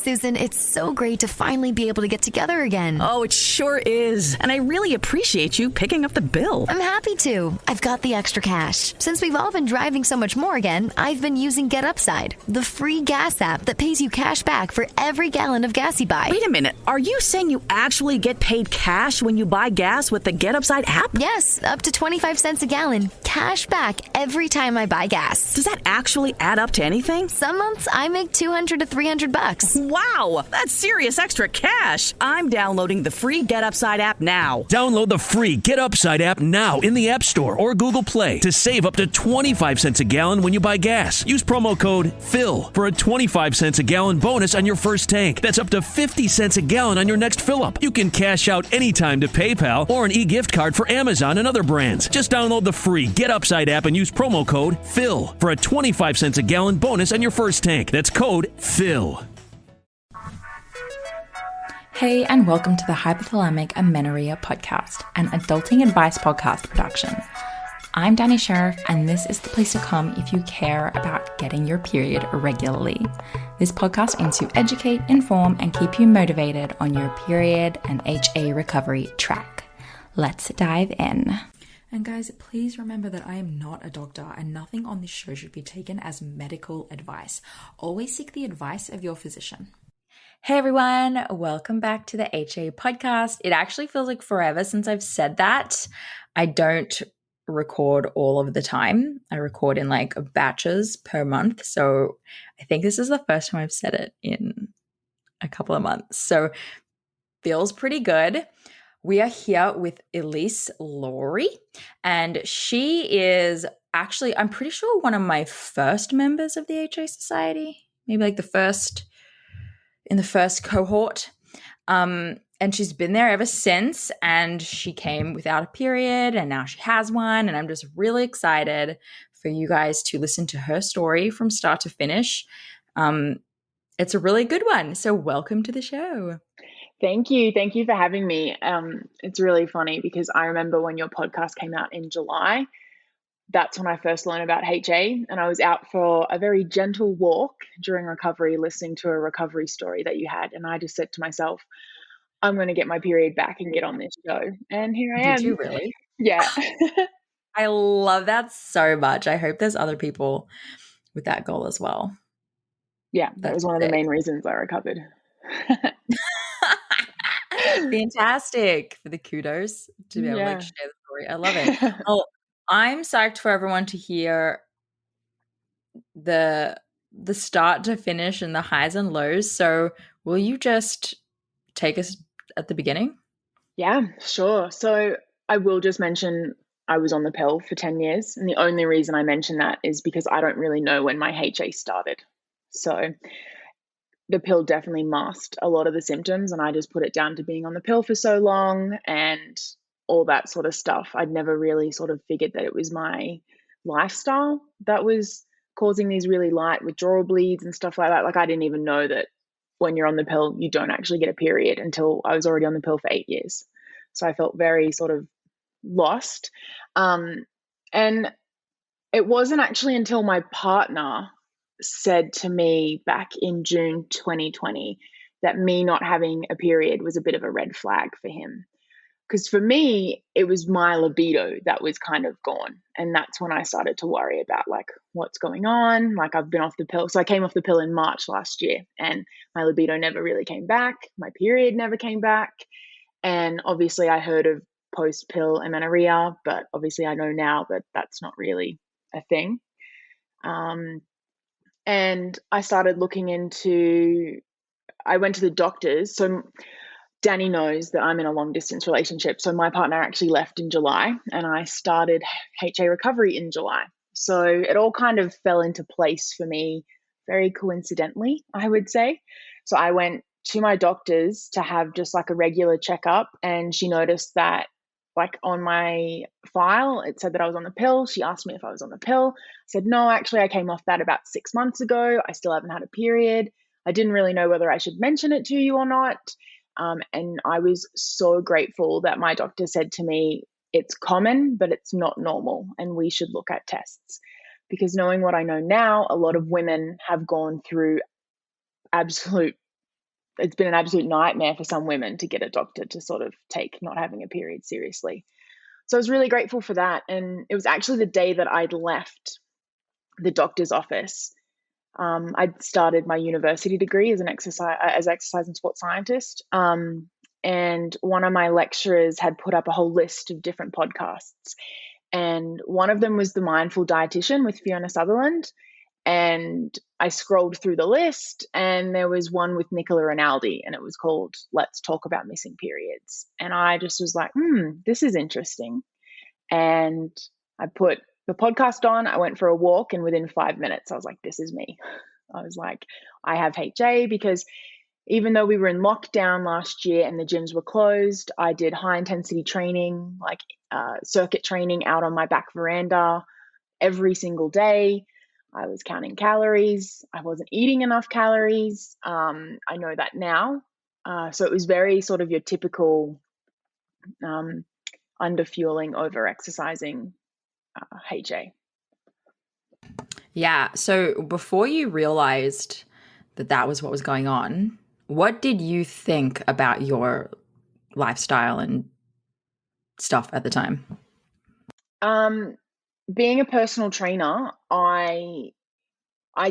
Susan, it's so great to finally be able to get together again. Oh, it sure is. And I really appreciate you picking up the bill. I'm happy to. I've got the extra cash. Since we've all been driving so much more again, I've been using Get Upside, the free gas app that pays you cash back for every gallon of gas you buy. Wait a minute. Are you saying you actually get paid cash when you buy gas with the Get Upside app? Yes, up to 25 cents a gallon. Cash back every time I buy gas. Does that actually add up to anything? Some months I make $200 to $300. Wow, that's serious extra cash. I'm downloading the free Get Upside app now. Download the free Get Upside app now in the App Store or Google Play to save up to 25 cents a gallon when you buy gas. Use promo code PHIL for a 25 cents a gallon bonus on your first tank. That's up to 50 cents a gallon on your next fill-up. You can cash out anytime to PayPal or an e-gift card for Amazon and other brands. Just download the free Get Upside app and use promo code PHIL for a 25 cents a gallon bonus on your first tank. That's code PHIL. Hey, and welcome to the Hypothalamic Amenorrhea podcast, an adulting advice podcast production. I'm Dani Sheriff, and this is the place to come if you care about getting your period regularly. This podcast aims to educate, inform, and keep you motivated on your period and HA recovery track. Let's dive in. And guys, please remember that I am not a doctor and nothing on this show should be taken as medical advice. Always seek the advice of your physician. Hey everyone, welcome back to the HA podcast. It actually feels like forever since I've said that. I don't record all of the time. I record in like batches per month. So I think this is the first time I've said it in a couple of months. So feels pretty good. We are here with Elyse Lawry, and she is actually, I'm pretty sure, one of my first members of the HA Society, maybe like in the first cohort. And she's been there ever since, and she came without a period and now she has one. And I'm just really excited for you guys to listen to her story from start to finish. It's a really good one. So welcome to the show. Thank you. Thank you for having me. It's really funny because I remember when your podcast came out in July, that's when I first learned about HA, and I was out for a very gentle walk during recovery, listening to a recovery story that you had. And I just said to myself, I'm going to get my period back and get on this show. And here I am. Did you really? Yeah. I love that so much. I hope there's other people with that goal as well. Yeah, that was one of the main reasons I recovered. Fantastic for the kudos to be able to like share the story. I love it. Well, I'm psyched for everyone to hear the start to finish and the highs and lows. So will you just take us at the beginning? Yeah, sure. So I will just mention I was on the pill for 10 years. And the only reason I mention that is because I don't really know when my HA started. So the pill definitely masked a lot of the symptoms, and I just put it down to being on the pill for so long and all that sort of stuff. I'd never really sort of figured that it was my lifestyle that was causing these really light withdrawal bleeds and stuff like that. Like I didn't even know that when you're on the pill, you don't actually get a period until I was already on the pill for 8 years. So I felt very sort of lost. And it wasn't actually until my partner said to me back in June 2020 that me not having a period was a bit of a red flag for him. Because for me, it was my libido that was kind of gone. And that's when I started to worry about like what's going on. Like I've been off the pill. So I came off the pill in March last year, and my libido never really came back. My period never came back. And obviously I heard of post-pill amenorrhea, but obviously I know now that that's not really a thing. And I started looking into, I went to the doctors. So Dani knows that I'm in a long distance relationship. So my partner actually left in July, and I started HA recovery in July. So it all kind of fell into place for me very coincidentally, I would say. So I went to my doctors to have just like a regular checkup, and she noticed that like on my file, it said that I was on the pill. She asked me if I was on the pill. I said, no, actually I came off that about 6 months ago. I still haven't had a period. I didn't really know whether I should mention it to you or not. And I was so grateful that my doctor said to me, it's common, but it's not normal, and we should look at tests. Because knowing what I know now, a lot of women have gone through absolute it's been an absolute nightmare for some women to get a doctor to sort of take not having a period seriously. So I was really grateful for that. And it was actually the day that I'd left the doctor's office. I'd started my university degree as an exercise and sports scientist. And one of my lecturers had put up a whole list of different podcasts. And one of them was The Mindful Dietitian with Fiona Sutherland. And I scrolled through the list, and there was one with Nicola Rinaldi, and it was called Let's Talk About Missing Periods. And I just was like, this is interesting. And I put the podcast on, I went for a walk, and within 5 minutes, I was like, this is me. I was like, I have HA, because even though we were in lockdown last year and the gyms were closed, I did high intensity training, like circuit training out on my back veranda every single day. I was counting calories. I wasn't eating enough calories. I know that now. So it was very sort of your typical underfueling, over-exercising HA. Yeah. So before you realized that that was what was going on, what did you think about your lifestyle and stuff at the time? Being a personal trainer, I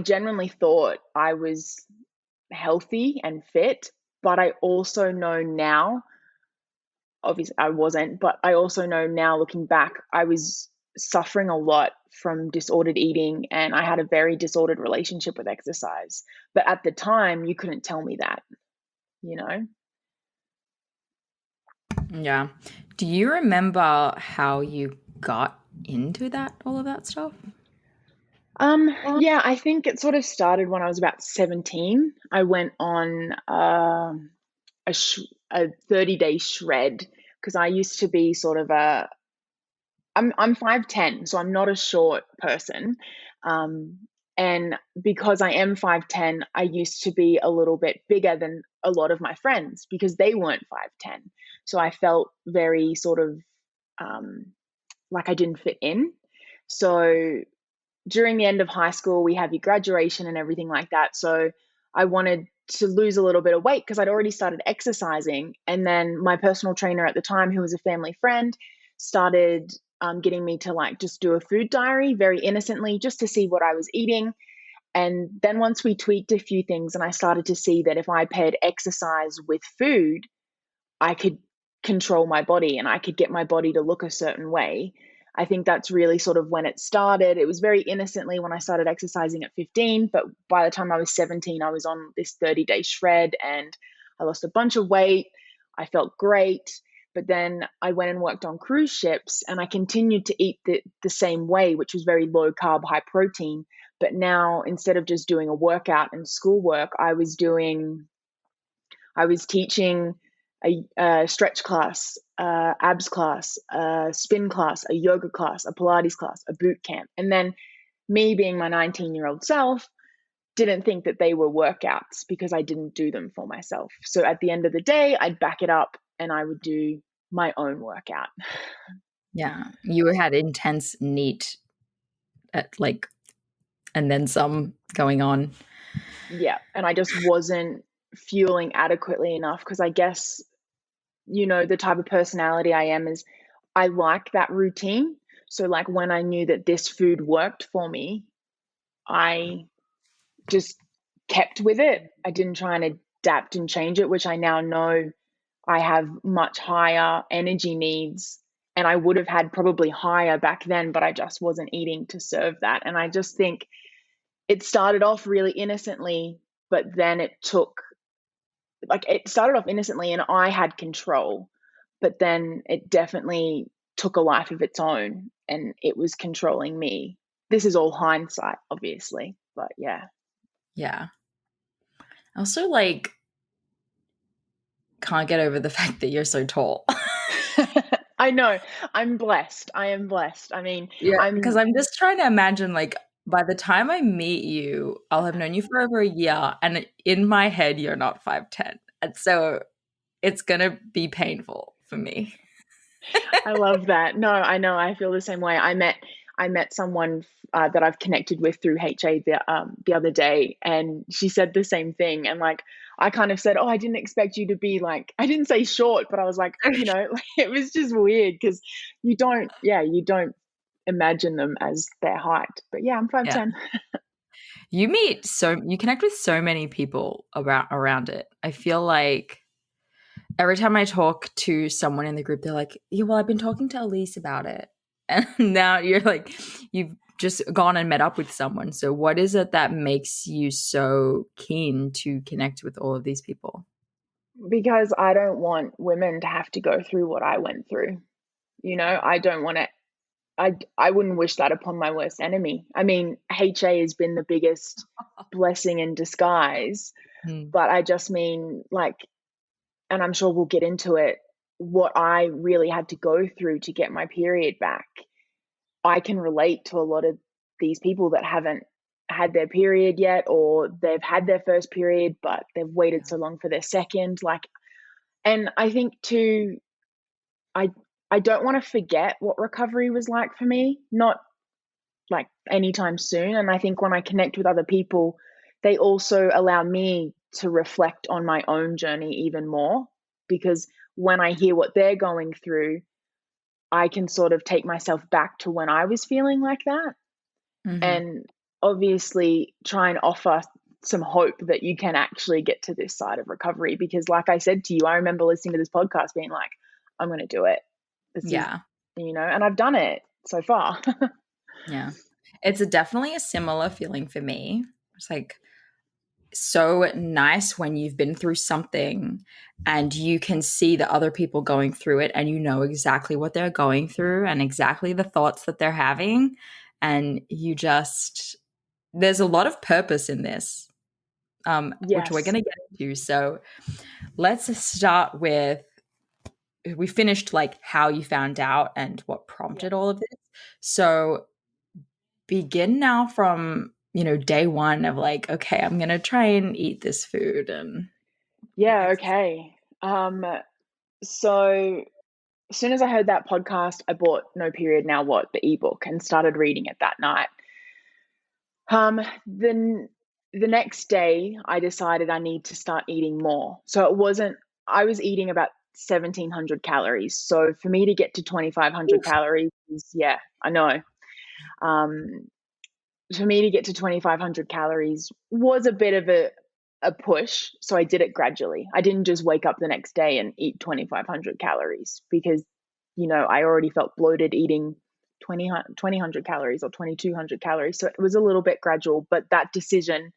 genuinely thought I was healthy and fit, but I also know now, obviously I wasn't, but I also know now looking back, I was suffering a lot from disordered eating, and I had a very disordered relationship with exercise. But at the time, you couldn't tell me that, you know? Yeah. Do you remember how you got into all of that stuff? Yeah, I think it sort of started when I was about 17. I went on a 30-day shred, because I used to be sort of I'm 5'10", so I'm not a short person. And because I am 5'10", I used to be a little bit bigger than a lot of my friends because they weren't 5'10". So I felt very sort of like I didn't fit in. So during the end of high school, we have your graduation and everything like that. So I wanted to lose a little bit of weight because I'd already started exercising. And then my personal trainer at the time, who was a family friend, started getting me to like just do a food diary very innocently, just to see what I was eating. And then once we tweaked a few things and I started to see that if I paired exercise with food, I could control my body and I could get my body to look a certain way. I think that's really sort of when it started. It was very innocently when I started exercising at 15, but by the time I was 17, I was on this 30-day shred and I lost a bunch of weight. I felt great, but then I went and worked on cruise ships and I continued to eat the same way, which was very low carb, high protein. But now instead of just doing a workout and schoolwork, I was teaching a stretch class, abs class, a spin class, a yoga class, a Pilates class, a boot camp. And then me being my 19-year-old self didn't think that they were workouts because I didn't do them for myself. So at the end of the day, I'd back it up and I would do my own workout. Yeah. You had intense NEAT and then some going on. Yeah. And I just wasn't fueling adequately enough because I guess, you know, the type of personality I am is I like that routine. So like when I knew that this food worked for me, I just kept with it. I didn't try and adapt and change it, which I now know I have much higher energy needs and I would have had probably higher back then, but I just wasn't eating to serve that. And I just think it started off really innocently, but then it started off innocently and I had control, but then it definitely took a life of its own and it was controlling me. This is all hindsight, obviously, but yeah. Yeah. Also, can't get over the fact that you're so tall. I know. I'm blessed. I am blessed. I mean, yeah, because I'm just trying to imagine, by the time I meet you, I'll have known you for over a year, and in my head, you're not 5'10", and so it's gonna be painful for me. I love that. No, I know. I feel the same way. I met someone that I've connected with through HA the other day, and she said the same thing. And I kind of said, oh, I didn't expect you to be like, I didn't say short, but I was like, it was just weird because you don't imagine them as their height. But yeah, I'm 5'10". You connect with so many people around it. I feel like every time I talk to someone in the group, they're like, yeah, well, I've been talking to Elyse about it. And now you're like, you've just gone and met up with someone. So what is it that makes you so keen to connect with all of these people? Because I don't want women to have to go through what I went through. I don't want to, I wouldn't wish that upon my worst enemy. I mean, HA has been the biggest blessing in disguise, but I just mean like, and I'm sure we'll get into it, what I really had to go through to get my period back. I can relate to a lot of these people that haven't had their period yet, or they've had their first period, but they've waited so long for their second. And I think too, I don't want to forget what recovery was like for me, not like anytime soon. And I think when I connect with other people, they also allow me to reflect on my own journey even more, because when I hear what they're going through, I can sort of take myself back to when I was feeling like that. And obviously try and offer some hope that you can actually get to this side of recovery. Because like I said to you, I remember listening to this podcast being like, I'm going to do it. And I've done it so far. Yeah. It's definitely a similar feeling for me. It's like so nice when you've been through something and you can see the other people going through it and you know exactly what they're going through and exactly the thoughts that they're having. And there's a lot of purpose in this, which we're going to get into. So let's start with, we finished like how you found out and what prompted all of this. So begin now from, day one of like, okay, I'm going to try and eat this food. And okay. So as soon as I heard that podcast, I bought No Period Now What, the ebook, and started reading it that night. Then the next day I decided I need to start eating more. So I was eating about 1,700 calories. So for me to get to 2,500 calories I know. For me to get to 2,500 calories was a bit of a push. So I did it gradually. I didn't just wake up the next day and eat 2,500 calories because, I already felt bloated eating 2,000 calories or 2,200 calories. So it was a little bit gradual, but that decision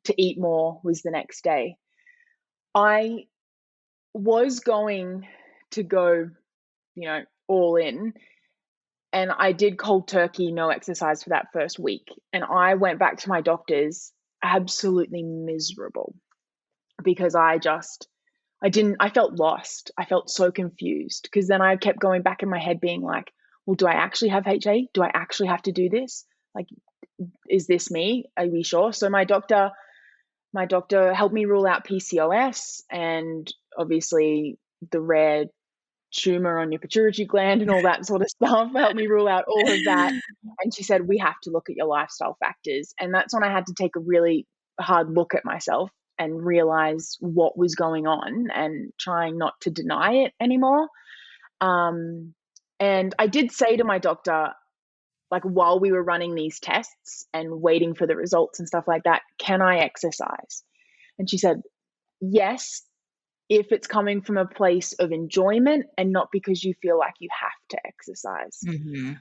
to eat more was the next day. I was going to go, all in. And I did cold turkey, no exercise for that first week. And I went back to my doctors absolutely miserable because I felt lost. I felt so confused because then I kept going back in my head being like, well, do I actually have HA? Do I actually have to do this? Like, is this me? Are we sure? So my doctor helped me rule out PCOS and obviously the rare tumor on your pituitary gland and all that sort of stuff, helped me rule out all of that. And she said, we have to look at your lifestyle factors. And that's when I had to take a really hard look at myself and realize what was going on and trying not to deny it anymore. And I did say to my doctor, like while we were running these tests and waiting for the results and stuff like that, can I exercise? And she said, yes, if it's coming from a place of enjoyment and not because you feel like you have to exercise.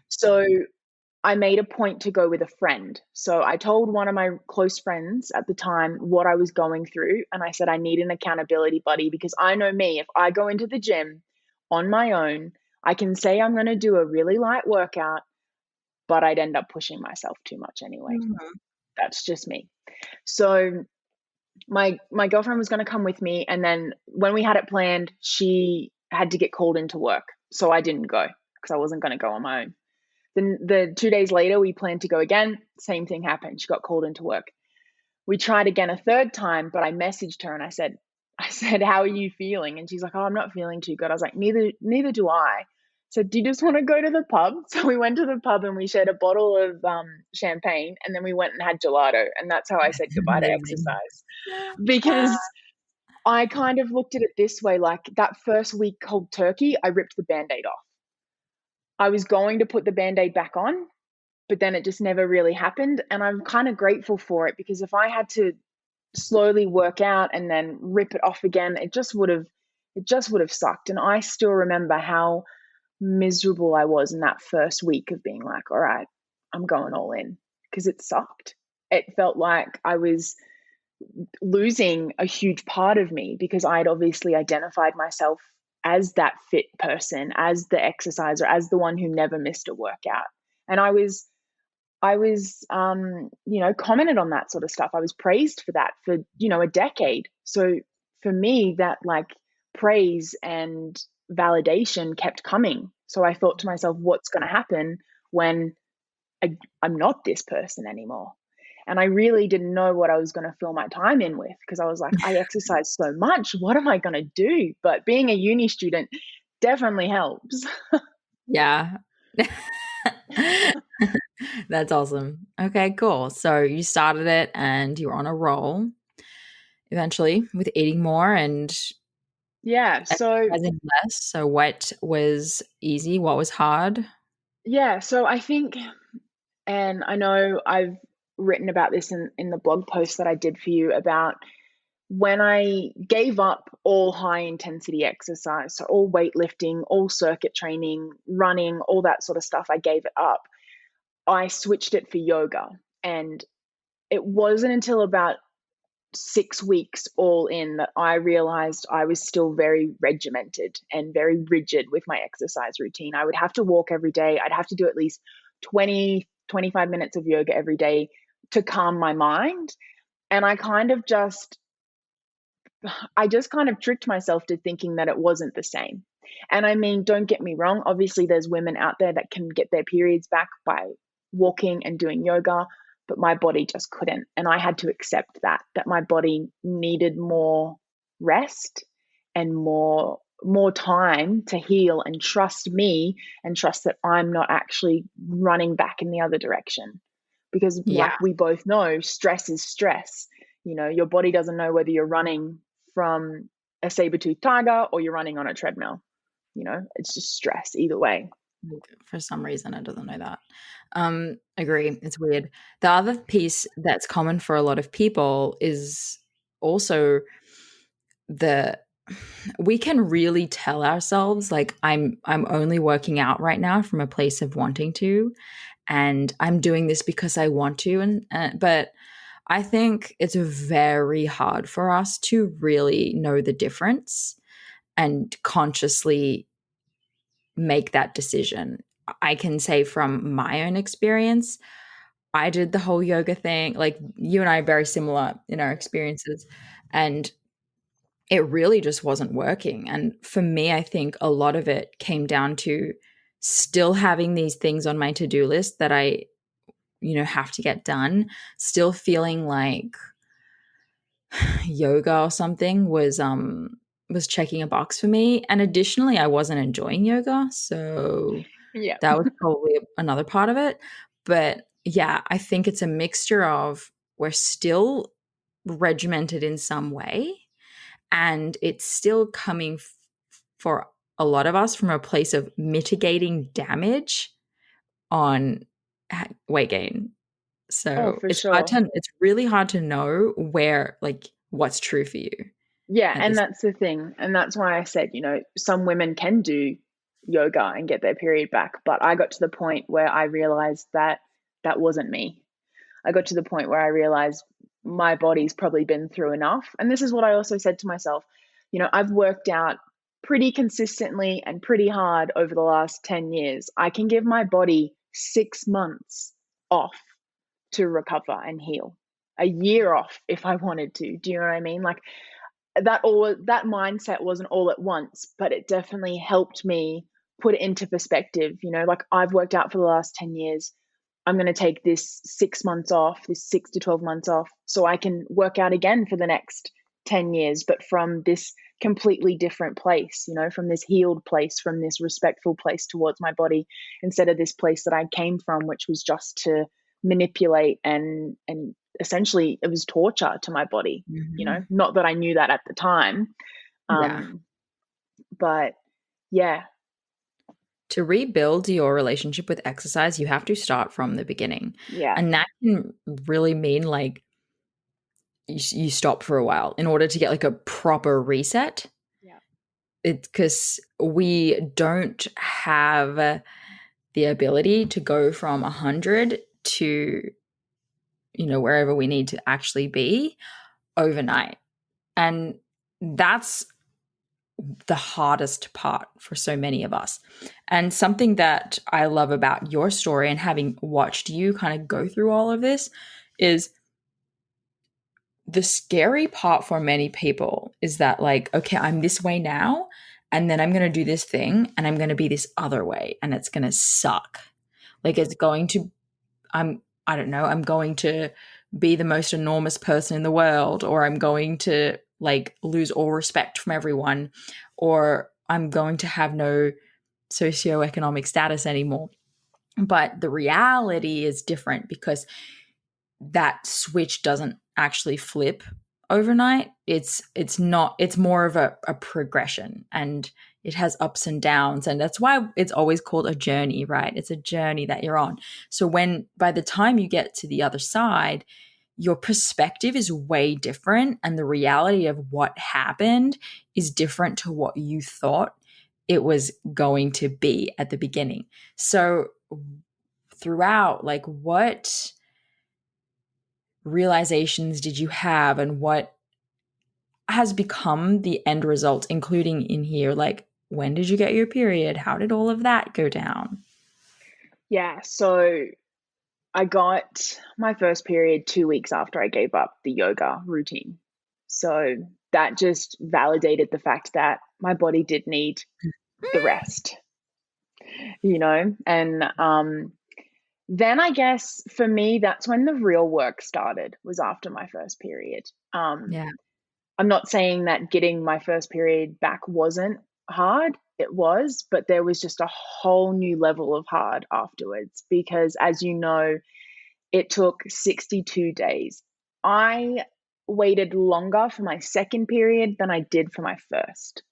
So I made a point to go with a friend. So I told one of my close friends at the time what I was going through. And I said, I need an accountability buddy because I know me, if I go into the gym on my own, I can say I'm going to do a really light workout, but I'd end up pushing myself too much anyway. That's just me. So my girlfriend was going to come with me. And then when we had it planned, she had to get called into work. So I didn't go because I wasn't going to go on my own. Then the 2 days later, we planned to go again. Same thing happened. She got called into work. We tried again a third time, but I messaged her and I said, how are you feeling? And she's like, oh, I'm not feeling too good. I was like, neither do I. So do you just want to go to the pub? So we went to the pub and we shared a bottle of champagne and then we went and had gelato. And that's how I said goodbye to exercise. Because I kind of looked at it this way, like that first week cold turkey, I ripped the Band-Aid off. I was going to put the Band-Aid back on, but then it just never really happened. And I'm kind of grateful for it, because if I had to slowly work out and then rip it off again, it just would have sucked. And I still remember how miserable I was in that first week of being like, all right, I'm going all in, because it sucked. It felt like I was losing a huge part of me, because I had obviously identified myself as that fit person, as the exerciser, as the one who never missed a workout. And I was commented on that sort of stuff. I was praised for that for, a decade. So for me, that like praise and validation kept coming. So I thought to myself, what's going to happen when I'm not this person anymore? And I really didn't know what I was going to fill my time in with, because I was like, I exercise so much. What am I going to do? But being a uni student definitely helps. Yeah. That's awesome. Okay, cool. So you started it and you were on a roll eventually with eating more and Yeah. So exercising less. So what was easy? What was hard? yeah. So I think, and I know I've written about this in the blog post that I did for you, about when I gave up all high intensity exercise, so all weightlifting, all circuit training, running, all that sort of stuff, I gave it up. I switched it for yoga. And it wasn't until about 6 weeks all in that I realized I was still very regimented and very rigid with my exercise routine. I would have to walk every day. I'd have to do at least 20, 25 minutes of yoga every day to calm my mind. And I just kind of tricked myself to thinking that it wasn't the same. And I mean, don't get me wrong. Obviously, there's women out there that can get their periods back by walking and doing yoga, but my body just couldn't. And I had to accept that my body needed more rest and more time to heal, and trust me, and trust that I'm not actually running back in the other direction. Because like we both know, stress is stress. Your body doesn't know whether you're running from a saber-toothed tiger or you're running on a treadmill. It's just stress either way. For some reason, it doesn't know that. Agree. It's weird. The other piece that's common for a lot of people is also we can really tell ourselves like I'm only working out right now from a place of wanting to, and I'm doing this because I want to, but I think it's very hard for us to really know the difference and consciously make that decision. I can say from my own experience, I did the whole yoga thing. Like you and I are very similar in our experiences, and it really just wasn't working. And for me, I think a lot of it came down to still having these things on my to-do list that I, have to get done, still feeling like yoga or something was checking a box for me. And additionally, I wasn't enjoying yoga. So that was probably another part of it. But yeah, I think it's a mixture of we're still regimented in some way, and it's still coming for a lot of us from a place of mitigating damage on weight gain. So it's really hard to know what's true for you. Yeah. And that's the thing. And that's why I said, some women can do yoga and get their period back. But I got to the point where I realized that wasn't me. I got to the point where I realized my body's probably been through enough. And this is what I also said to myself. I've worked out pretty consistently and pretty hard over the last 10 years. I can give my body 6 months off to recover and heal, a year off if I wanted to. Do you know what I mean? Like that mindset wasn't all at once, but it definitely helped me put it into perspective. Like I've worked out for the last 10 years. I'm going to take this 6 months off, this 6 to 12 months off, so I can work out again for the next 10 years, but from this completely different place, from this healed place, from this respectful place towards my body, instead of this place that I came from, which was just to manipulate and essentially it was torture to my body, you know, not that I knew that at the time. But yeah. To rebuild your relationship with exercise, you have to start from the beginning. Yeah. And that can really mean like you stop for a while in order to get like a proper reset. Yeah. It's because we don't have the ability to go from 100 to, you know, wherever we need to actually be overnight. And that's the hardest part for so many of us. And something that I love about your story and having watched you kind of go through all of this is the scary part for many people is that like, okay, I'm this way now, and then I'm going to do this thing and I'm going to be this other way and it's going to suck. Like it's going to, I don't know, I'm going to be the most enormous person in the world, or I'm going to like lose all respect from everyone, or I'm going to have no socioeconomic status anymore. But the reality is different because that switch doesn't actually flip overnight. It's more of a progression, and it has ups and downs, and that's why it's always called a journey, right? It's a journey that you're on. So by the time you get to the other side, your perspective is way different, and the reality of what happened is different to what you thought it was going to be at the beginning. So throughout, like, what realizations did you have, and what has become the end result, including in here, like, when did you get your period? How did all of that go down? Yeah, so I got my first period 2 weeks after I gave up the yoga routine. So that just validated the fact that my body did need the rest, you know? And then I guess for me, that's when the real work started, was after my first period. Yeah. I'm not saying that getting my first period back wasn't hard. It was, but there was just a whole new level of hard afterwards because, as you know, it took 62 days. I waited longer for my second period than I did for my first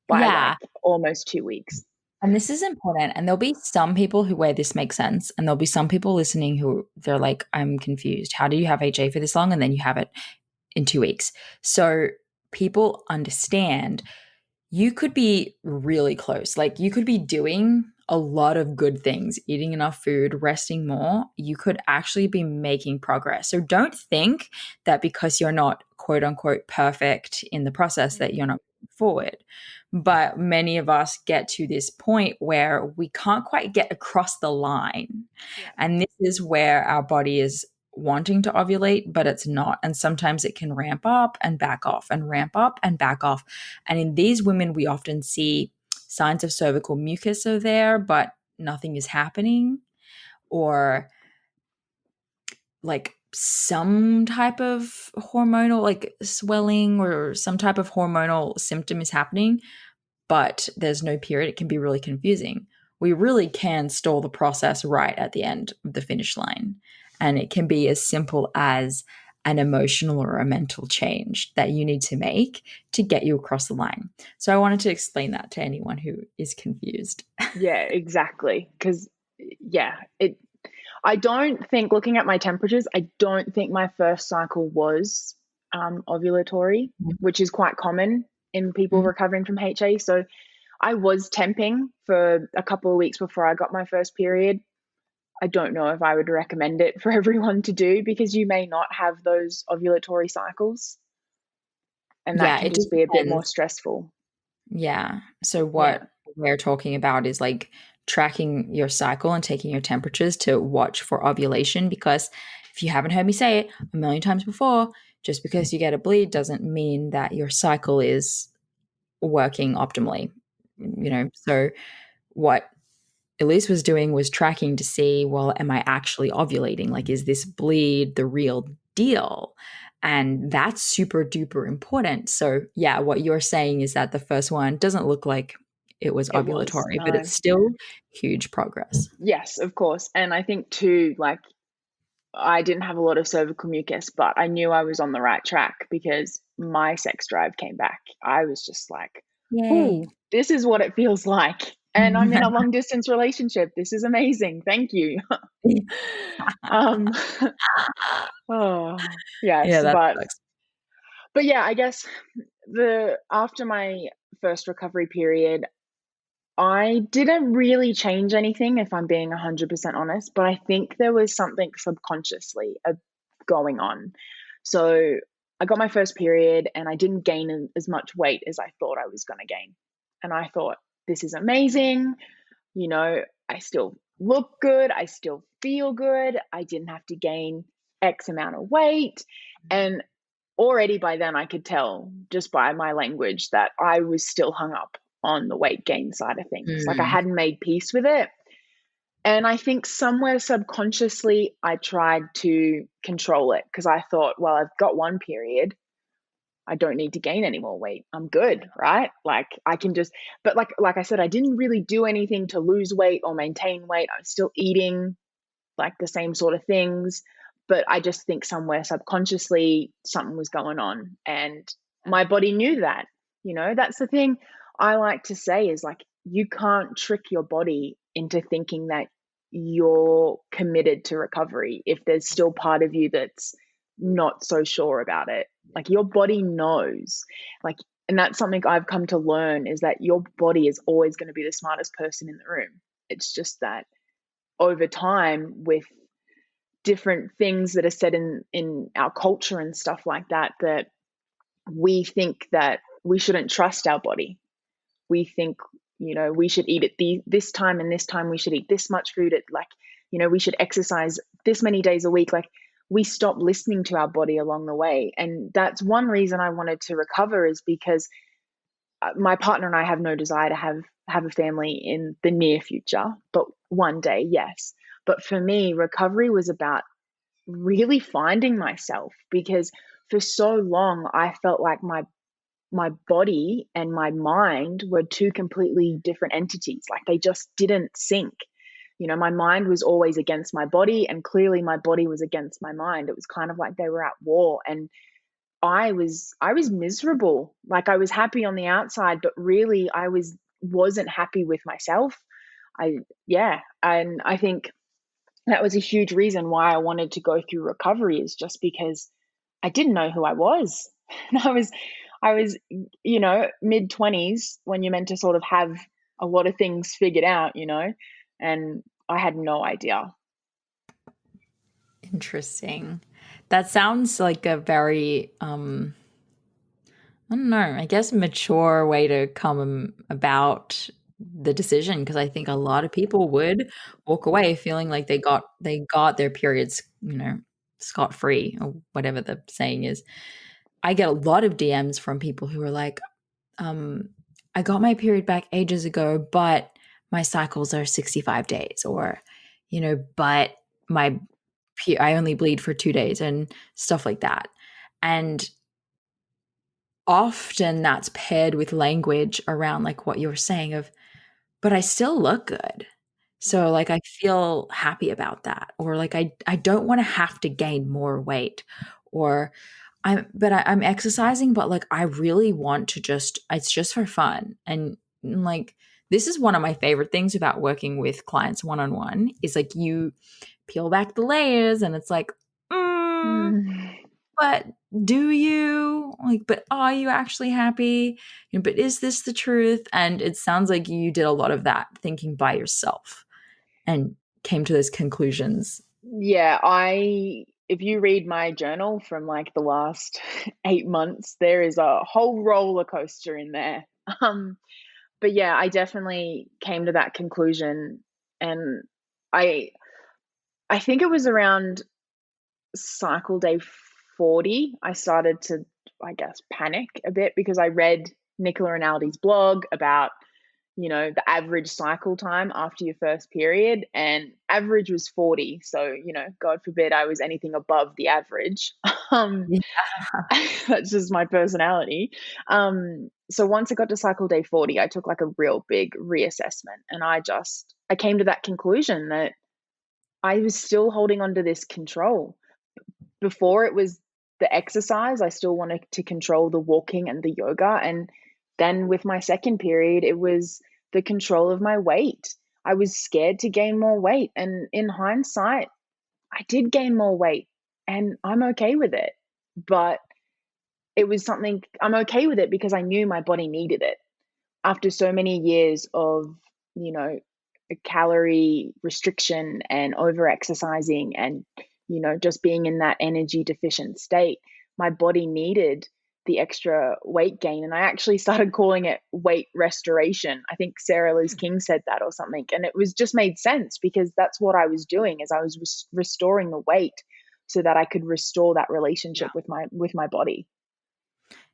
by like almost 2 weeks. And this is important. And there'll be some people where this makes sense. And there'll be some people listening who they're like, I'm confused. How do you have HA for this long? And then you have it in 2 weeks. So people understand you could be really close. Like you could be doing a lot of good things, eating enough food, resting more. You could actually be making progress. So don't think that because you're not quote unquote perfect in the process that you're not moving forward. But many of us get to this point where we can't quite get across the line. Yeah. And this is where our body is wanting to ovulate, but it's not. And sometimes it can ramp up and back off and ramp up and back off. And in these women, we often see signs of cervical mucus are there, but nothing is happening, or like some type of hormonal, like swelling or some type of hormonal symptom is happening, but there's no period. It can be really confusing. We really can stall the process right at the end of the finish line. And it can be as simple as an emotional or a mental change that you need to make to get you across the line. So I wanted to explain that to anyone who is confused. Yeah, exactly. Because, I don't think, looking at my temperatures, I don't think my first cycle was ovulatory, which is quite common in people recovering from HA. So I was temping for a couple of weeks before I got my first period. I don't know if I would recommend it for everyone to do because you may not have those ovulatory cycles. And that can just be a bit more stressful. Yeah. So what we're talking about is like tracking your cycle and taking your temperatures to watch for ovulation, because if you haven't heard me say it a million times before, just because you get a bleed doesn't mean that your cycle is working optimally, you know. So what Elyse was doing was tracking to see, well, am I actually ovulating? Like, is this bleed the real deal? And that's super duper important. So yeah, what you're saying is that the first one doesn't look like it was ovulatory, but it's still huge progress. Yes, of course. And I think too, like, I didn't have a lot of cervical mucus, but I knew I was on the right track because my sex drive came back. I was just like, Yay. "Ooh, this is what it feels like." And I'm in a long distance relationship. This is amazing. Thank you. um, oh, Yeah, yes, that but sucks. yeah, I guess after my first recovery period, I didn't really change anything, if I'm being 100% honest, but I think there was something subconsciously going on. So I got my first period and I didn't gain as much weight as I thought I was going to gain. And I thought, this is amazing. You know, I still look good. I still feel good. I didn't have to gain X amount of weight. And already by then I could tell just by my language that I was still hung up on the weight gain side of things. Like I Mm. hadn't made peace with it. And I think somewhere subconsciously I tried to control it because I thought, well, I've got one period. I don't need to gain any more weight. I'm good, right? Like I can just, but like I said, I didn't really do anything to lose weight or maintain weight. I was still eating like the same sort of things, but I just think somewhere subconsciously something was going on and my body knew that. That's the thing I like to say is like you can't trick your body into thinking that you're committed to recovery if there's still part of you that's not so sure about it. Like your body knows. Like, and that's something I've come to learn is that your body is always going to be the smartest person in the room. It's just that over time with different things that are said in our culture and stuff like that, that we think that we shouldn't trust our body. We think, we should eat at this time and this time we should eat this much food at like, we should exercise this many days a week. Like we stop listening to our body along the way. And that's one reason I wanted to recover is because my partner and I have no desire to have a family in the near future, but one day, yes. But for me, recovery was about really finding myself because for so long I felt like my body and my mind were two completely different entities. Like they just didn't sync. My mind was always against my body and clearly my body was against my mind. It was kind of like they were at war and I was miserable. Like I was happy on the outside, but really I wasn't happy with myself. And I think that was a huge reason why I wanted to go through recovery is just because I didn't know who I was. And I was, mid-20s when you're meant to sort of have a lot of things figured out, and I had no idea. Interesting. That sounds like a very, I don't know, I guess mature way to come about the decision because I think a lot of people would walk away feeling like they got their periods, scot-free or whatever the saying is. I get a lot of DMs from people who are like, I got my period back ages ago, but my cycles are 65 days or, but I only bleed for 2 days and stuff like that. And often that's paired with language around like what you were saying of, but I still look good. So like I feel happy about that. Or like I don't want to have to gain more weight. Or I'm exercising, but like I really want to it's just for fun. And like this is one of my favorite things about working with clients one-on-one is like you peel back the layers and it's like, but do you but are you actually happy? But is this the truth? And it sounds like you did a lot of that thinking by yourself and came to those conclusions. Yeah, if you read my journal from like the last 8 months, there is a whole roller coaster in there. But yeah, I definitely came to that conclusion, and I think it was around cycle day 40, I started to, I guess, panic a bit because I read Nicola Rinaldi's blog about, the average cycle time after your first period, and average was 40. So, God forbid I was anything above the average. Yeah. That's just my personality. So once I got to cycle day 40, I took like a real big reassessment and I came to that conclusion that I was still holding on to this control. Before it was the exercise, I still wanted to control the walking and the yoga. And then with my second period, it was the control of my weight. I was scared to gain more weight. And in hindsight, I did gain more weight and I'm okay with it. But it was something, I'm okay with it because I knew my body needed it. After so many years of, calorie restriction and over exercising and, just being in that energy deficient state, my body needed the extra weight gain. And I actually started calling it weight restoration. I think Sarah Liz King said that or something. And it was just made sense because that's what I was doing, is I was restoring the weight so that I could restore that relationship with my body.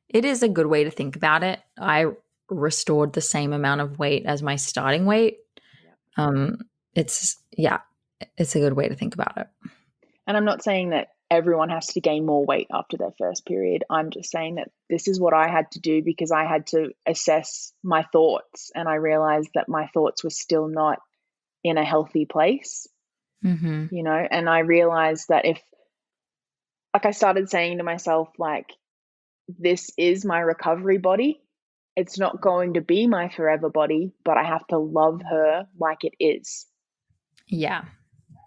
It is a good way to think about it. I restored the same amount of weight as my starting weight. It's a good way to think about it. And I'm not saying that everyone has to gain more weight after their first period. I'm just saying that this is what I had to do because I had to assess my thoughts, and I realized that my thoughts were still not in a healthy place, and I realized that I started saying to myself, this is my recovery body. It's not going to be my forever body, but I have to love her like it is. Yeah.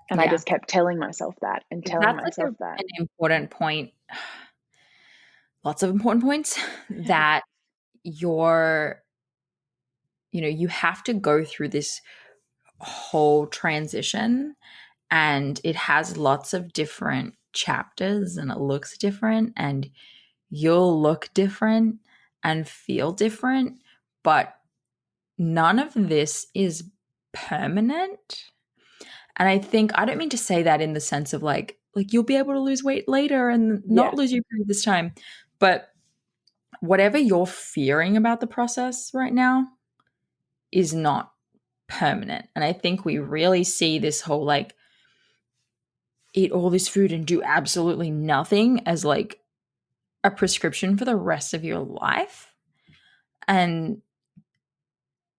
And I just kept telling myself that and telling myself that. An important point. Lots of important points that you have to go through this whole transition, and it has lots of different chapters and it looks different and you'll look different and feel different, but none of this is permanent. And I think, I don't mean to say that in the sense of like you'll be able to lose weight later and not lose your period this time. But whatever you're fearing about the process right now is not permanent. And I think we really see this whole eat all this food and do absolutely nothing as a prescription for the rest of your life. And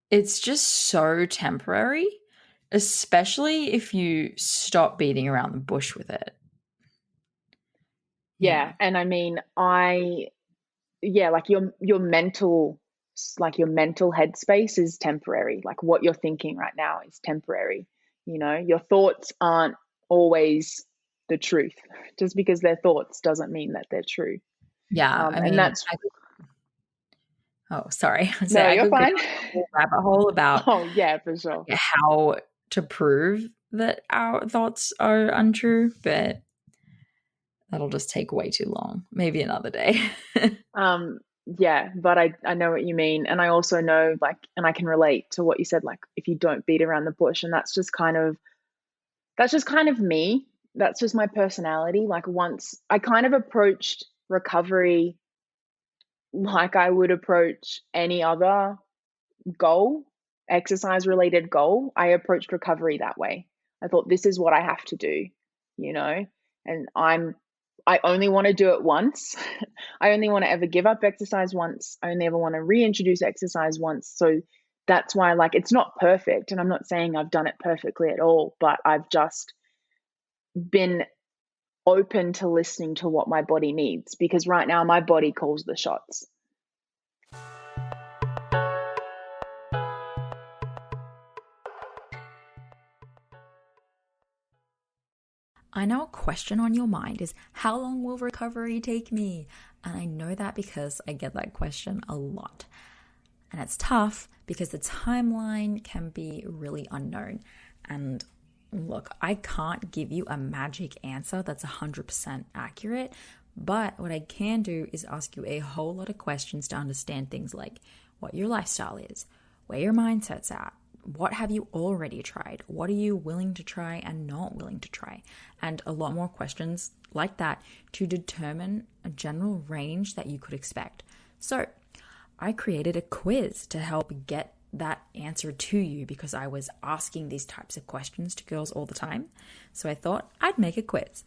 it's just so temporary, especially if you stop beating around the bush with it. Yeah. And I mean, your mental, your mental headspace is temporary. What you're thinking right now is temporary. Your thoughts aren't always the truth. Just because they're thoughts doesn't mean that they're true. Yeah. And that's. Oh, sorry. So no, you're fine. Rabbit hole about. Oh yeah, for sure. How to prove that our thoughts are untrue, but that'll just take way too long. Maybe another day. Yeah, but I know what you mean, and I also know and I can relate to what you said. If you don't beat around the bush, and that's just kind of me. That's just my personality. Once I kind of approached recovery like I would approach any other goal, exercise related goal. I approached recovery that way. I thought, this is what I have to do, and I only want to do it once. I only want to ever give up exercise once. I only ever want to reintroduce exercise once. So that's why it's not perfect. And I'm not saying I've done it perfectly at all, but I've just been open to listening to what my body needs, because right now my body calls the shots. I know a question on your mind is, how long will recovery take me? And I know that because I get that question a lot. And it's tough because the timeline can be really unknown. And look, I can't give you a magic answer that's 100% accurate, but what I can do is ask you a whole lot of questions to understand things like what your lifestyle is, where your mindset's at, what have you already tried, what are you willing to try and not willing to try, and a lot more questions like that to determine a general range that you could expect. So I created a quiz to help get that answer to you because I was asking these types of questions to girls all the time. So I thought I'd make a quiz,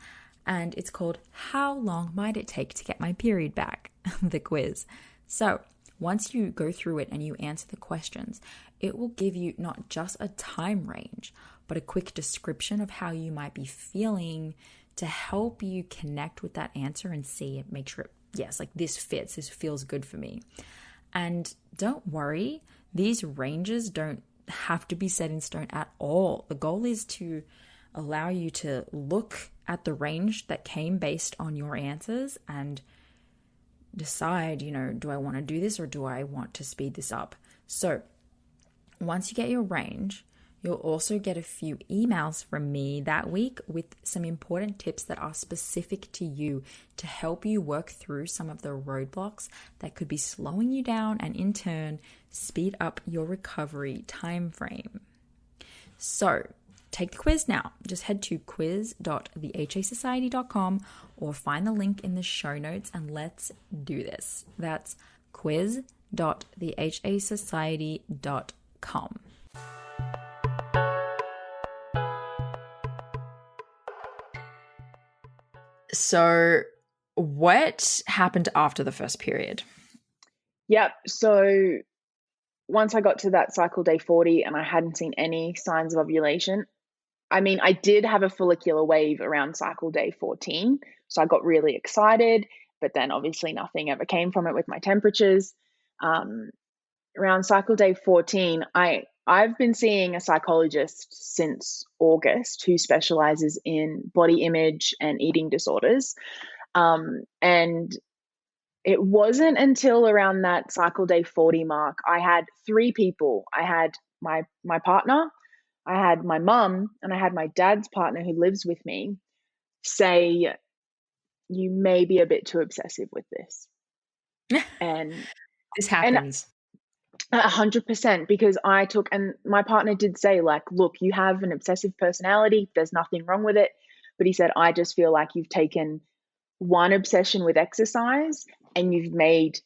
and it's called How Long Might It Take to Get My Period Back? The quiz. So once you go through it and you answer the questions, it will give you not just a time range, but a quick description of how you might be feeling to help you connect with that answer and see it, make sure, yes, like this fits, this feels good for me. And don't worry, these ranges don't have to be set in stone at all. The goal is to allow you to look at the range that came based on your answers and decide, do I want to do this or do I want to speed this up? So once you get your range, you'll also get a few emails from me that week with some important tips that are specific to you to help you work through some of the roadblocks that could be slowing you down and in turn speed up your recovery time frame. So take the quiz now. Just head to quiz.thehasociety.com or find the link in the show notes and let's do this. That's quiz.thehasociety.com. So what happened after the first period? Yep. So once I got to that cycle day 40 and I hadn't seen any signs of ovulation, I mean, I did have a follicular wave around cycle day 14. So I got really excited, but then obviously nothing ever came from it with my temperatures. Around cycle day 14, I've been seeing a psychologist since August who specializes in body image and eating disorders. And it wasn't until around that cycle day 40 mark, I had 3 people. I had my partner, I had my mum, and I had my dad's partner who lives with me say, you may be a bit too obsessive with this. And this happens. 100%, because and my partner did say, like, look, you have an obsessive personality. There's nothing wrong with it. But he said, I just feel like you've taken one obsession with exercise and you've made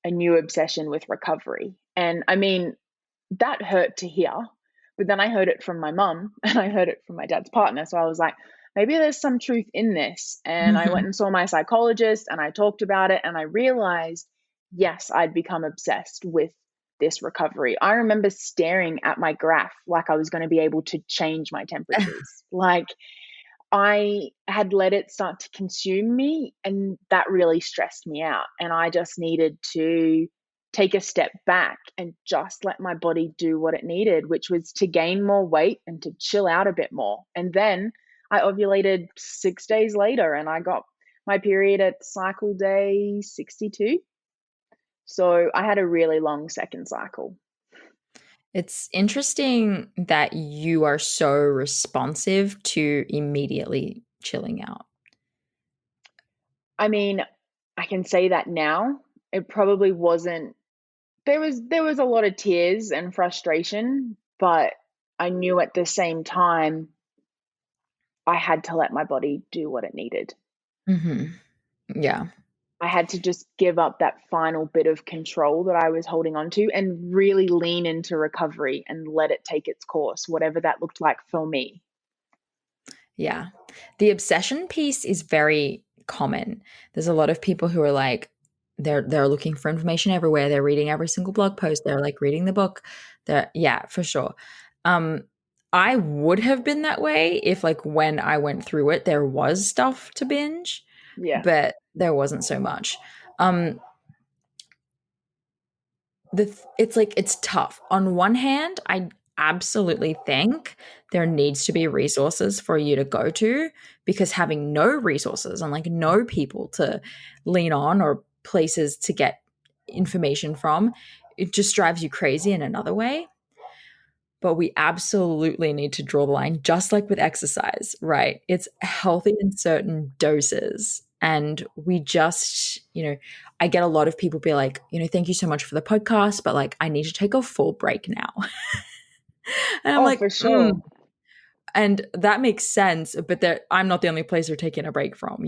a new obsession with recovery. And I mean, that hurt to hear, but then I heard it from my mum and I heard it from my dad's partner. So I was like, maybe there's some truth in this. And I went and saw my psychologist and I talked about it and I realized, yes, I'd become obsessed with this recovery. I remember staring at my graph like I was going to be able to change my temperatures. Like I had let it start to consume me, and that really stressed me out. And I just needed to take a step back and just let my body do what it needed, which was to gain more weight and to chill out a bit more. And then I ovulated 6 days later and I got my period at cycle day 62. So I had a really long second cycle. It's interesting that you are so responsive to immediately chilling out. I mean, I can say that now. It probably wasn't. There was a lot of tears and frustration, but I knew at the same time I had to let my body do what it needed. Mm-hmm. Yeah. I had to just give up that final bit of control that I was holding on to and really lean into recovery and let it take its course, whatever that looked like for me. Yeah. The obsession piece is very common. There's a lot of people who are like, they're looking for information everywhere. They're reading every single blog post. They're like reading the book. Yeah, for sure. I would have been that way if like when I went through it, there was stuff to binge. Yeah. But there wasn't so much. It's tough. On one hand, I absolutely think there needs to be resources for you to go to, because having no resources and like no people to lean on or places to get information from, it just drives you crazy in another way. But we absolutely need to draw the line, just like with exercise, right? It's healthy in certain doses. And we just, I get a lot of people be like, thank you so much for the podcast, but like, I need to take a full break now. And I'm like, for sure. And that makes sense, but I'm not the only place they're taking a break from.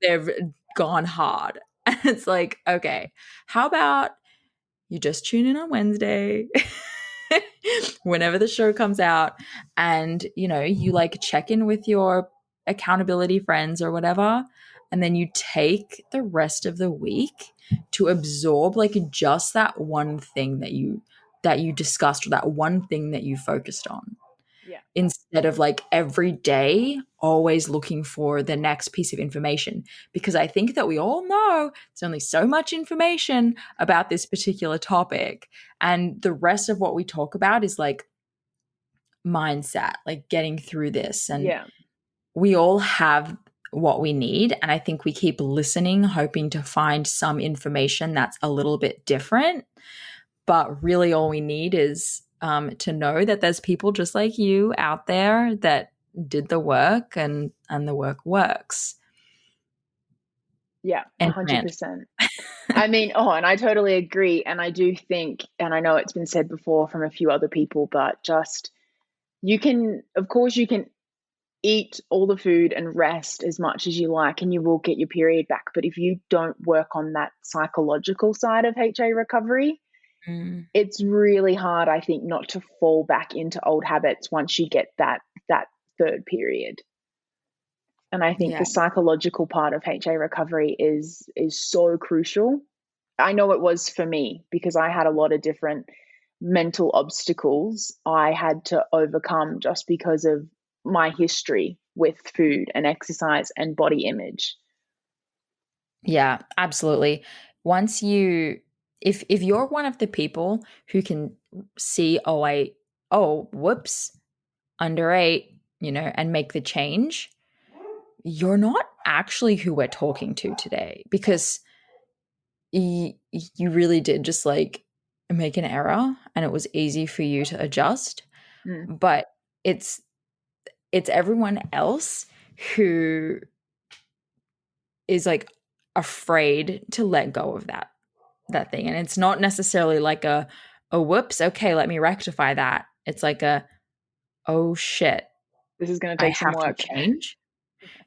They've gone hard. And it's like, okay, how about you just tune in on Wednesday whenever the show comes out, and you like check in with your accountability friends or whatever, and then you take the rest of the week to absorb like just that one thing that you discussed, or that one thing that you focused on. instead of like every day always looking for the next piece of information. Because I think that we all know there's only so much information about this particular topic. And the rest of what we talk about is like mindset, like getting through this. And we all have what we need. And I think we keep listening, hoping to find some information that's a little bit different. But really all we need is to know that there's people just like you out there that did the work and the work works. Yeah, 100%. I mean, and I totally agree. And I do think, and I know it's been said before from a few other people, but just you can eat all the food and rest as much as you like, and you will get your period back. But if you don't work on that psychological side of HA recovery, it's really hard, I think, not to fall back into old habits once you get that third period. And I think the psychological part of HA recovery is so crucial. I know it was for me because I had a lot of different mental obstacles I had to overcome just because of my history with food and exercise and body image. Yeah, absolutely. Once you, if you're one of the people who can see, whoops, underate, and make the change, you're not actually who we're talking to today, because you really did just like make an error and it was easy for you to adjust. But it's everyone else who is like afraid to let go of that thing. And it's not necessarily like a whoops, okay, let me rectify that. It's like oh shit, this is going to take some work. To change.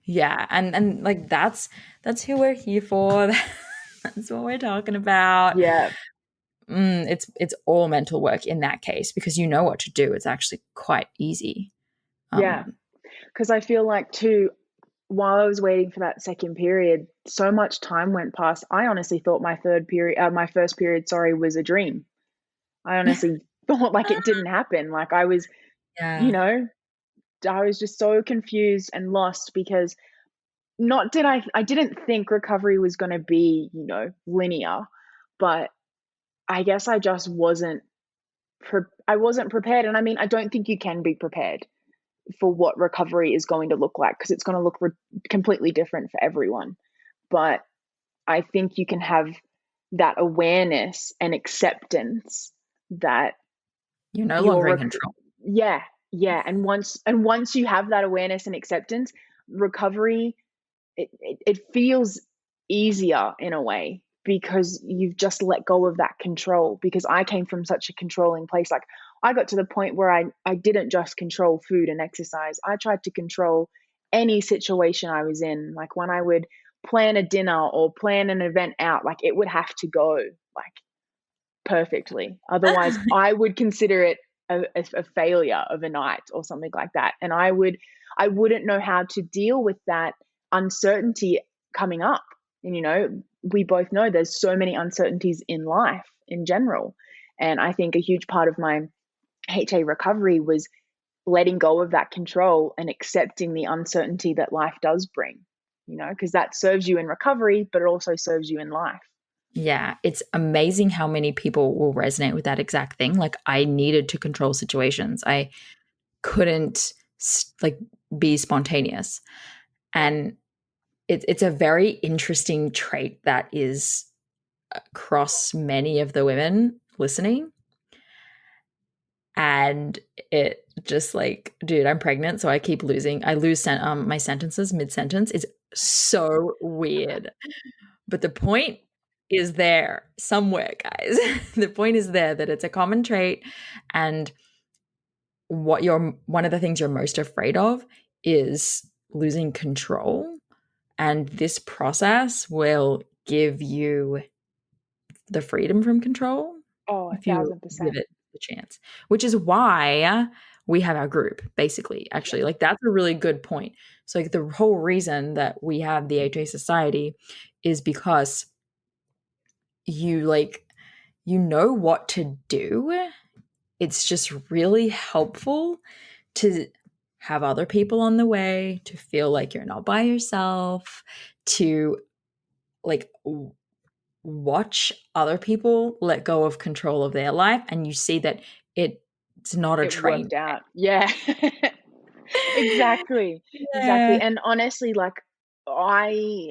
Yeah, and like that's who we're here for. That's what we're talking about. Yeah. It's all mental work in that case, because you know what to do. It's actually quite easy. Yeah, because I feel like too, while I was waiting for that second period, so much time went past. I honestly thought my first period, was a dream. I honestly thought like it didn't happen. Like I was, I was just so confused and lost because I didn't think recovery was going to be, linear, but I guess I just wasn't prepared. And I mean, I don't think you can be prepared for what recovery is going to look like, because it's going to look completely different for everyone. But I think you can have that awareness and acceptance that you're no longer in control. Yeah. And once you have that awareness and acceptance, recovery, it feels easier in a way, because you've just let go of that control. Because I came from such a controlling place. Like I got to the point where I didn't just control food and exercise. I tried to control any situation I was in. Like when I would plan a dinner or plan an event out, like it would have to go like perfectly. Otherwise I would consider it a failure of a night or something like that. And I wouldn't know how to deal with that uncertainty coming up. And, we both know there's so many uncertainties in life in general. And I think a huge part of my HA recovery was letting go of that control and accepting the uncertainty that life does bring, because that serves you in recovery, but it also serves you in life. Yeah, it's amazing how many people will resonate with that exact thing. Like I needed to control situations. I couldn't be spontaneous. And it's a very interesting trait that is across many of the women listening. And it just like, dude, I'm pregnant, so I lose my sentences mid-sentence. It's so weird. But the point is there somewhere, guys. The point is there that it's a common trait, and one of the things you're most afraid of is losing control. And this process will give you the freedom from control. Oh, if you 1,000%. give it the chance, which is why we have our group, basically. Actually, like that's a really good point. So like the whole reason that we have the HA Society is because you know what to do. It's just really helpful to have other people on the way, to feel like you're not by yourself, to like watch other people let go of control of their life, and you see that it's not a It train worked out. Yeah. Exactly. wreck. Exactly. And honestly, like I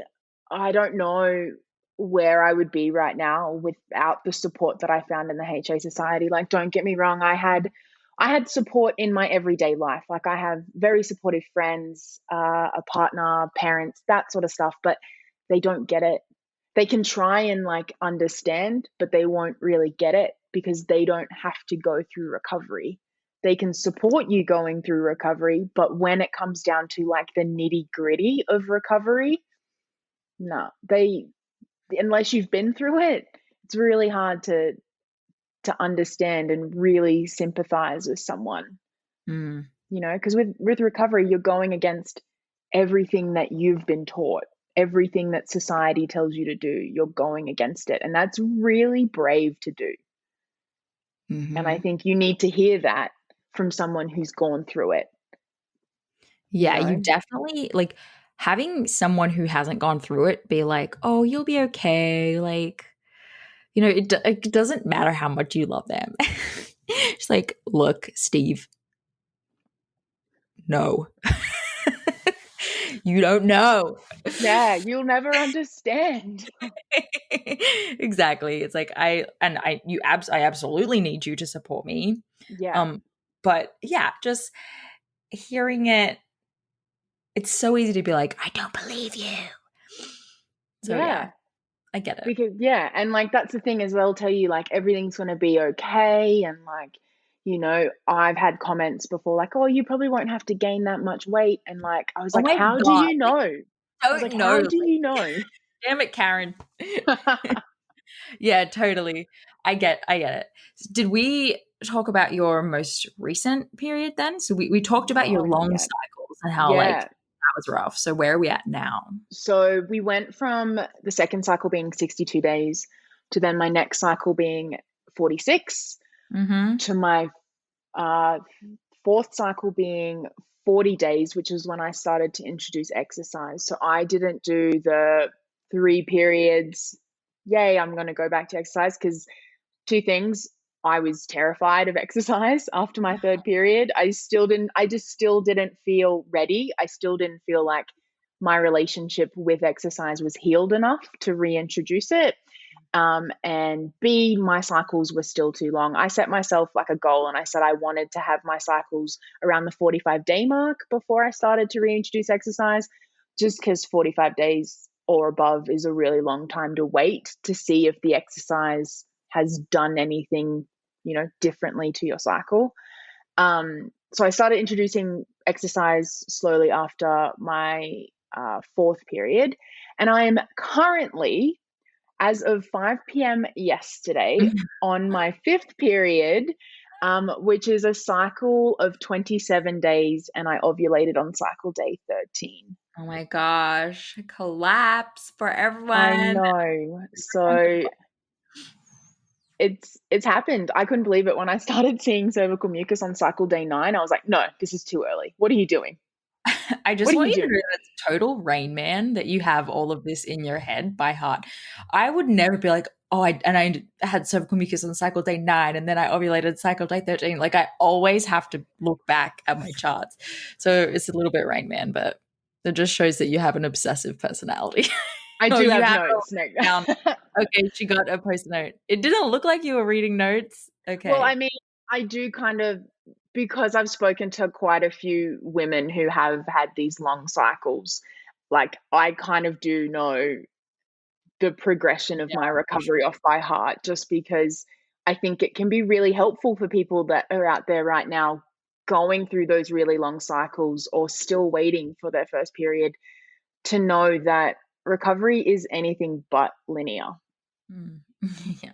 I don't know where I would be right now without the support that I found in the HA Society. Like, don't get me wrong, I had support in my everyday life. Like, I have very supportive friends, a partner, parents, that sort of stuff, but they don't get it. They can try and like understand, but they won't really get it because they don't have to go through recovery. They can support you going through recovery, but when it comes down to like the nitty gritty of recovery, no, unless you've been through it, it's really hard to understand and really sympathize with someone, Mm. because with recovery, you're going against everything that you've been taught, everything that society tells you to do, you're going against it. And that's really brave to do. And I Mhm. think you need to hear that from someone who's gone through it, Yeah, you definitely like having someone who hasn't gone through it be like, "Oh, you'll be okay." Like, it doesn't matter how much you love them. It's like, "Look, Steve, no. You don't know." Yeah, you'll never understand. Exactly. It's like I absolutely need you to support me. Yeah. Um, but yeah, just hearing it, it's so easy to be like, "I don't believe you." So yeah, Yeah. I get it. Because yeah, and like that's the thing as well, tell you like everything's gonna be okay. And like, I've had comments before like, oh, you probably won't have to gain that much weight. And like I was Oh like, my how do god, you know? I was don't like, know. how do Like, you know? damn it, Karen. Yeah, totally. I get it. Did we talk about your most recent period then? So we talked about your Oh long yeah. cycles and how like Yeah. that was rough. So where are we at now? So we went from the second cycle being 62 days to then my next cycle being 46 Mm-hmm. to my uh, fourth cycle being 40 days, which is when I started to introduce exercise. So I didn't do the 3 periods. Yay, I'm going to go back to exercise because two things. I was terrified of exercise after my third period. I just still didn't feel ready. I still didn't feel like my relationship with exercise was healed enough to reintroduce it. And B, my cycles were still too long. I set myself like a goal and I said I wanted to have my cycles around the 45-day mark before I started to reintroduce exercise, just because 45 days or above is a really long time to wait to see if the exercise has done anything, differently to your cycle. So I started introducing exercise slowly after my fourth period. And I am currently, as of 5 p.m. yesterday, on my fifth period, which is a cycle of 27 days, and I ovulated on cycle day 13. Oh my gosh, collapse for I everyone. know. So it's happened. I couldn't believe it when I started seeing cervical mucus on cycle day 9. I was like, no, this is too early. What are you doing? I just What are want you you to know doing? that's total Rain Man that you have all of this in your head by heart. I would never be like, oh, I had cervical mucus on cycle day 9 and then I ovulated cycle day 13. Like I always have to look back at my charts. So it's a little bit Rain Man, but it just shows that you have an obsessive personality. I Oh, do you have have it all notes. No. down. Okay, she got a post note. It didn't look like you were reading notes. Well, Okay. I mean, I do kind of, because I've spoken to quite a few women who have had these long cycles, like I kind of do know the progression of Yeah, my for recovery sure. off by heart, just because I think it can be really helpful for people that are out there right now going through those really long cycles or still waiting for their first period to know that recovery is anything but linear. Mm. Yeah.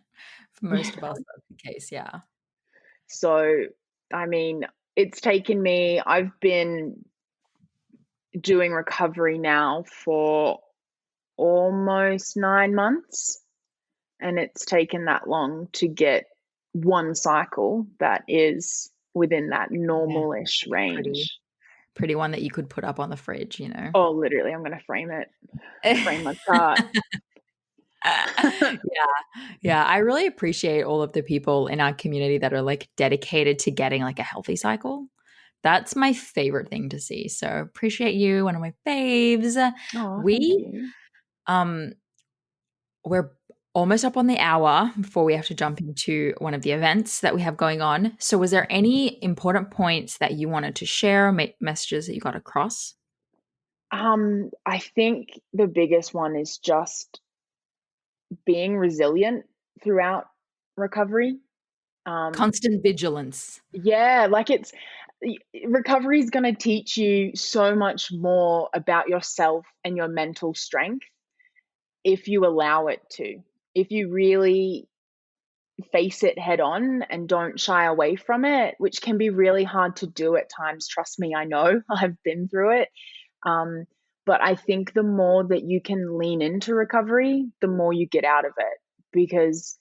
For most of us, that's the case. Yeah. So, I mean, I've been doing recovery now for almost 9 months, and it's taken that long to get one cycle that is within that Yeah. normal-ish Pretty range. pretty one that you could put up on the fridge, you know? Oh, literally, I'm going to frame it. Frame my chart. Yeah. I really appreciate all of the people in our community that are like dedicated to getting like a healthy cycle. That's my favorite thing to see. So appreciate you, one of my faves. Oh, thank you. We're almost up on the hour before we have to jump into one of the events that we have going on. So was there any important points that you wanted to share, messages that you got across? I think the biggest one is just being resilient throughout recovery. Constant vigilance. Yeah, like recovery is going to teach you so much more about yourself and your mental strength if you allow it to. If you really face it head on and don't shy away from it, which can be really hard to do at times. Trust me, I know. I've been through it. But I think the more that you can lean into recovery, the more you get out of it. Because,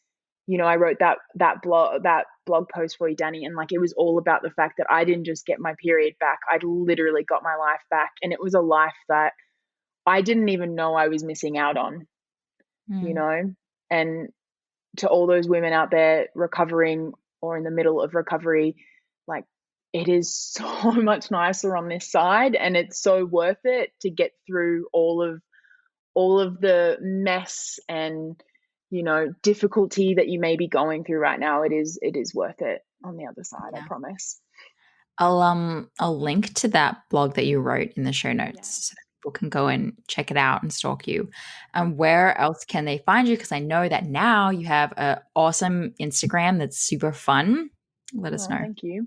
you know, I wrote that blog post for you, Dani, and like it was all about the fact that I didn't just get my period back. I literally got my life back, and it was a life that I didn't even know I was missing out on. You know, and to all those women out there recovering or in the middle of recovery, like it is so much nicer on this side, and it's so worth it to get through all of the mess and, you know, difficulty that you may be going through right now. It is worth it on the other side. I promise. I'll link to that blog that you wrote in the show notes so that people can go and check it out and stalk you. Where else can they find you? Because I know that now you have an awesome Instagram that's super fun. Let us know. Thank you.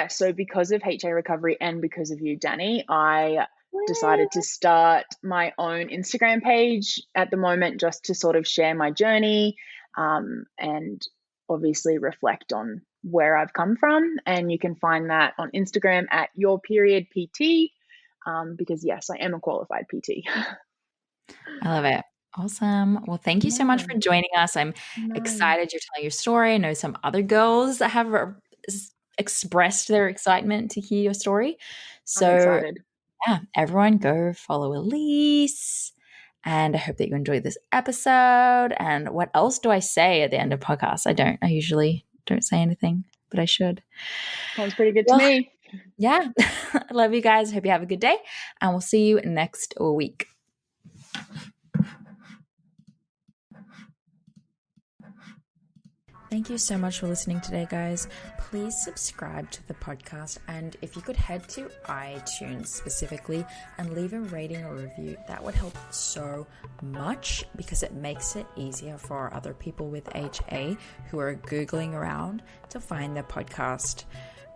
So because of HA Recovery and because of you, Dani, I decided to start my own Instagram page at the moment just to sort of share my journey and obviously reflect on where I've come from. And you can find that on Instagram at yourperiodpt because yes, I am a qualified PT. I love it. Awesome. Well, thank you so much for joining us. I'm excited you're telling your story. I know some other girls that have expressed their excitement to hear your story. So I'm excited. Yeah, everyone go follow Elyse. And I hope that you enjoyed this episode. And what else do I say at the end of podcasts? I usually don't say anything, but I should. Sounds pretty good to me. Yeah. I love you guys. Hope you have a good day. And we'll see you next week. Thank you so much for listening today, guys. Please subscribe to the podcast, and if you could head to iTunes specifically and leave a rating or review, that would help so much because it makes it easier for other people with HA who are Googling around to find the podcast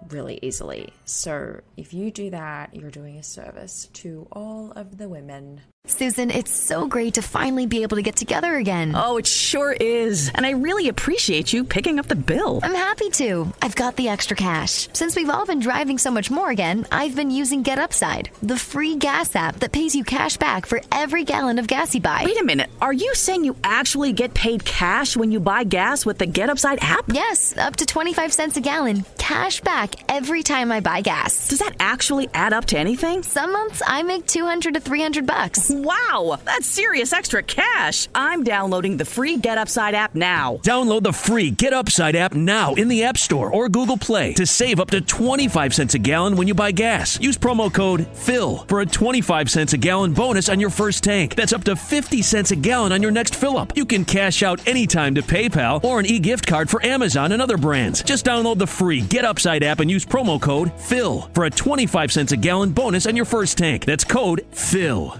really easily. So if you do that, you're doing a service to all of the women. Susan, it's so great to finally be able to get together again. Oh, it sure is. And I really appreciate you picking up the bill. I'm happy to. I've got the extra cash. Since we've all been driving so much more again, I've been using Get Upside, the free gas app that pays you cash back for every gallon of gas you buy. Wait a minute. Are you saying you actually get paid cash when you buy gas with the Get Upside app? Yes, up to 25 cents a gallon. Cash back every time I buy gas. Does that actually add up to anything? Some months I make $200 to $300. Wow, that's serious extra cash. I'm downloading the free Get Upside app now. Download the free Get Upside app now in the App Store or Google Play to save up to 25 cents a gallon when you buy gas. Use promo code PHIL for a 25 cents a gallon bonus on your first tank. That's up to 50 cents a gallon on your next fill-up. You can cash out anytime to PayPal or an e-gift card for Amazon and other brands. Just download the free Get Upside app and use promo code PHIL for a 25 cents a gallon bonus on your first tank. That's code PHIL.